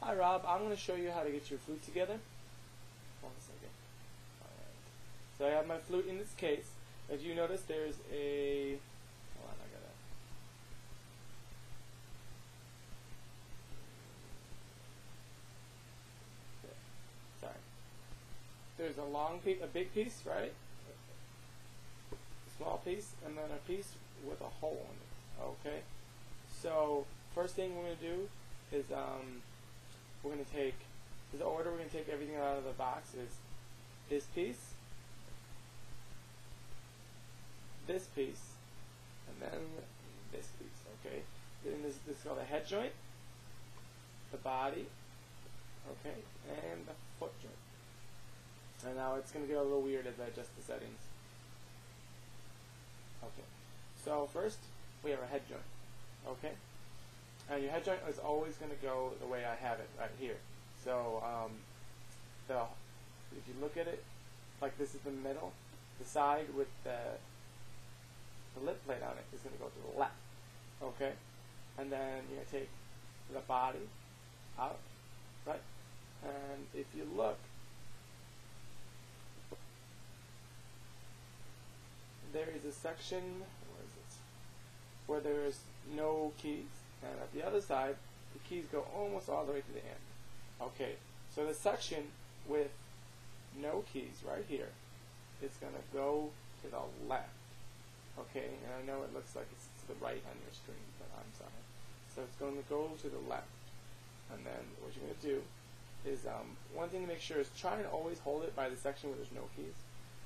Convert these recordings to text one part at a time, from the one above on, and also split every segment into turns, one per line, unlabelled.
Hi Rob, I'm going to show you how to get your flute together. One second. Alright. So I have my flute in this case. As you notice, there's a... Hold on, I gotta... Okay. Sorry. There's a long piece, a big piece, right? A small piece, and then a piece with a hole in it. Okay? So, first thing we're going to do is we're going to take, the order we're going to take everything out of the box is this piece, and then this piece, okay? Then this is called a head joint, the body, okay, and the foot joint. And now it's going to get a little weird as I adjust the settings. Okay, so first we have a head joint, okay? And your head joint is always going to go the way I have it right here. So if you look at it, like this is the middle, the side with the lip plate on it is going to go to the left, okay? And then you're going to take the body out, right? And if you look, there is a section, where is it, where there is no keys. And at the other side, the keys go almost all the way to the end. Okay, so the section with no keys right here is going to go to the left. Okay, and I know it looks like it's to the right on your screen, but I'm sorry. So it's going to go to the left. And then what you're going to do is, one thing to make sure is try and always hold it by the section where there's no keys.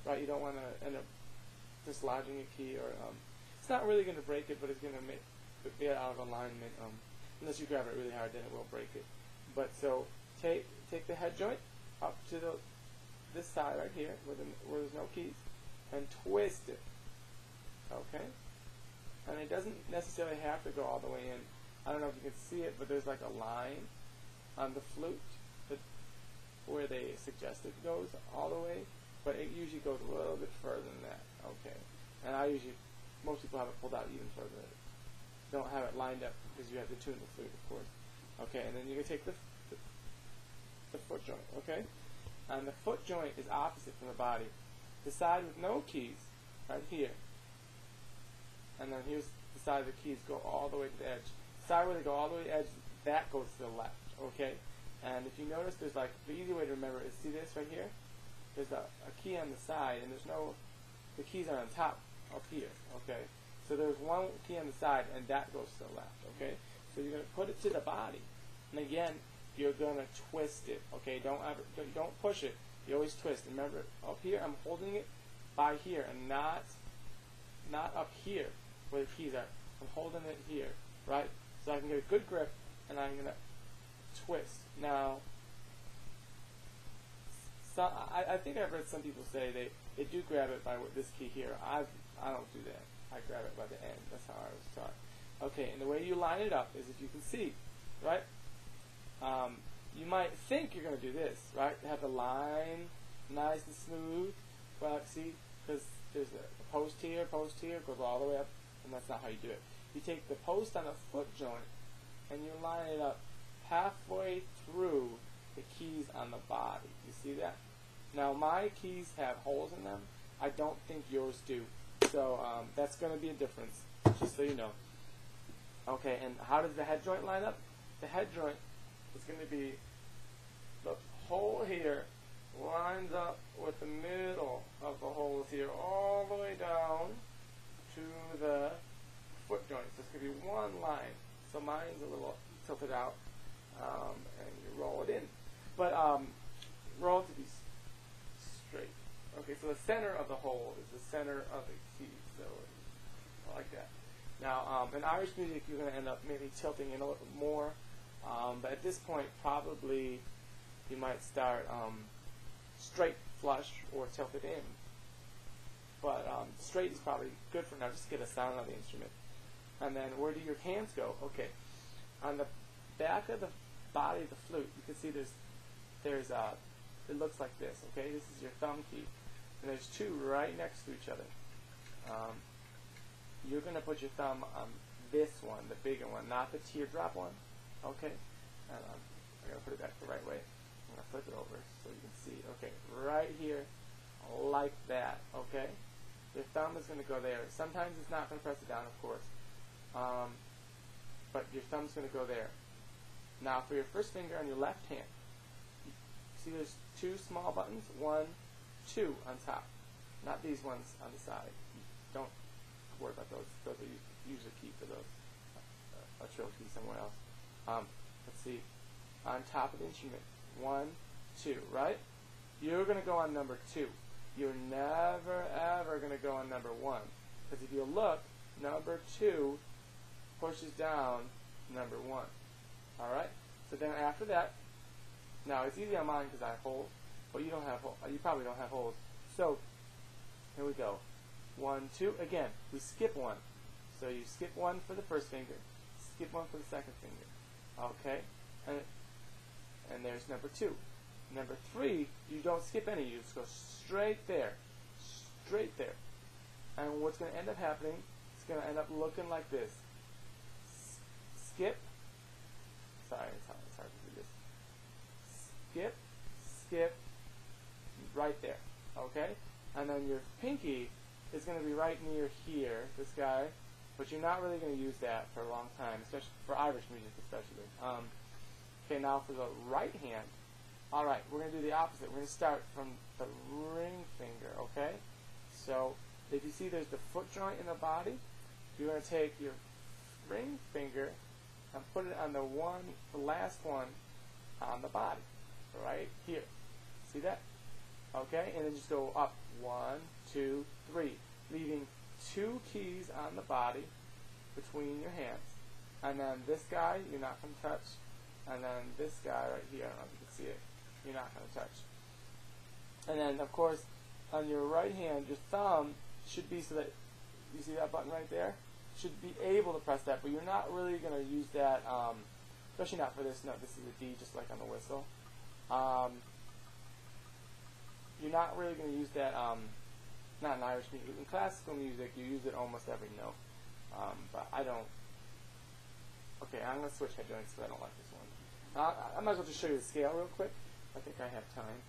Right, you don't want to end up dislodging a key, or it's not really going to break it, but it's going to make get out of alignment. Unless you grab it really hard, then it will break it. But so take the head joint up to this side right here where there's no keys, and twist it. Okay, and it doesn't necessarily have to go all the way in. I don't know if you can see it, but there's like a line on the flute where they suggest it goes all the way, but it usually goes a little bit further than that. Okay, and most people have it pulled out even further. Don't have it lined up because you have to tune the flute, of course. Okay, and then you're going to take the foot joint, okay? And the foot joint is opposite from the body. The side with no keys, right here. And then here's the side of the keys go all the way to the edge. The side where they go all the way to the edge, that goes to the left, okay? And if you notice, there's like, the easy way to remember is, see this right here? There's a key on the side, and the keys are on top up here, okay? So there's one key on the side, and that goes to the left, okay? So you're going to put it to the body. And again, you're going to twist it, okay? Don't push it. You always twist. Remember, up here, I'm holding it by here, and not up here where the keys are. I'm holding it here, right? So I can get a good grip, and I'm going to twist. Now, I think I've heard some people say they do grab it by this key here. I don't do that. I grab it by the end. That's how I was taught. Okay, and the way you line it up is, if you can see, right? You might think you're going to do this, right? Have the line nice and smooth, but see, because there's a post here, goes all the way up, and that's not how you do it. You take the post on a foot joint, and you line it up halfway through the keys on the body. You see that? Now, my keys have holes in them. I don't think yours do. So that's going to be a difference, just so you know. Okay, and how does the head joint line up? The head joint is going to be, the hole here lines up with the middle of the holes here all the way down to the foot joint. So it's going to be one line. So mine's a little tilted out, and you roll it in. But roll it to be straight. Okay, so the center of the hole is the center of the key, so like that. Now, in Irish music, you're going to end up maybe tilting in a little bit more, but at this point, probably you might start straight, flush, or tilted in. But straight is probably good for now, just to get a sound on the instrument. And then, where do your hands go? Okay, on the back of the body of the flute, you can see there's it looks like this. Okay, this is your thumb key. And there's two right next to each other. You're going to put your thumb on this one, the bigger one, not the teardrop one. Okay? And I got to put it the right way. I'm going to flip it over so you can see. Okay, right here, like that, okay? Your thumb is going to go there. Sometimes it's not going to press it down, of course. But your thumb's going to go there. Now for your first finger on your left hand, see there's two small buttons? 1, 2 on top. Not these ones on the side. Don't worry about those. Those are usually key for those. A trill key somewhere else. Let's see. On top of the instrument. 1, 2, right? You're going to go on number 2. You're never, ever going to go on number 1. Because if you look, number 2 pushes down number 1. Alright? So then after that, now it's easy on mine because I have holes, but you don't have holes. You probably don't have holes. So, here we go. 1, 2. Again, we skip 1. So you skip 1 for the first finger, skip 1 for the second finger. Okay? And there's number 2. Number 3, you don't skip any. You just go straight there. Straight there. And what's going to end up happening, it's going to end up looking like this. Skip. Sorry, it's hard to do this. Skip, skip, right there. Okay? And then your pinky is going to be right near here, this guy, but you're not really going to use that for a long time, especially for Irish music especially. Okay, now for the right hand, alright, we're going to do the opposite. We're going to start from the ring finger, okay? So, if you see there's the foot joint in the body, you're going to take your ring finger and put it on the last one on the body, right here. See that? Okay, and then just go up 1, 2, 3, leaving 2 keys on the body between your hands. And then this guy, you're not going to touch. And then this guy right here, I don't know if you can see it, you're not going to touch. And then, of course, on your right hand, your thumb should be so that, you see that button right there? Should be able to press that, but you're not really going to use that, especially not for this note. This is a D, just like on the whistle. You're not really going to use that, not in Irish music. In classical music, you use it almost every note. But I don't. Okay, I'm going to switch head joints because I don't like this one. I might as well just show you the scale real quick. I think I have time.